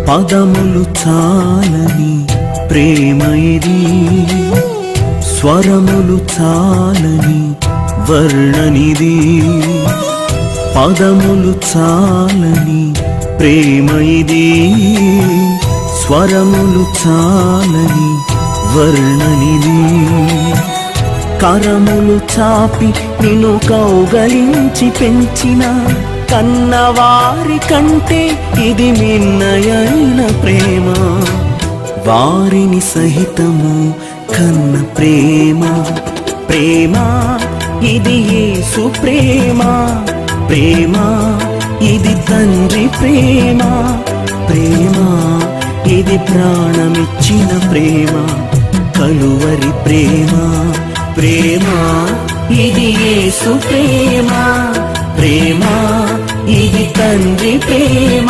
పదములు చాలని ప్రేమ ఇది, స్వరములు చాలని వర్ణనిది. పదములు చాలని ప్రేమ ఇది, స్వరములు చాలని వర్ణనిది. కరములు చాపి నిన్ను కౌగలించి పెంచిన కన్నవారి కంటే ఇది మిన్నయైన ప్రేమ. వారిని సహితము కన్న ప్రేమ. ప్రేమ ఇది యేసు ప్రేమ. ప్రేమ ఇది తండ్రి ప్రేమ. ప్రేమ ఇది ప్రాణమిచ్చిన ప్రేమ, కలువరి ప్రేమ. ప్రేమ ఇది యేసు ప్రేమ. ప్రేమ ఇది తండ్రి ప్రేమ.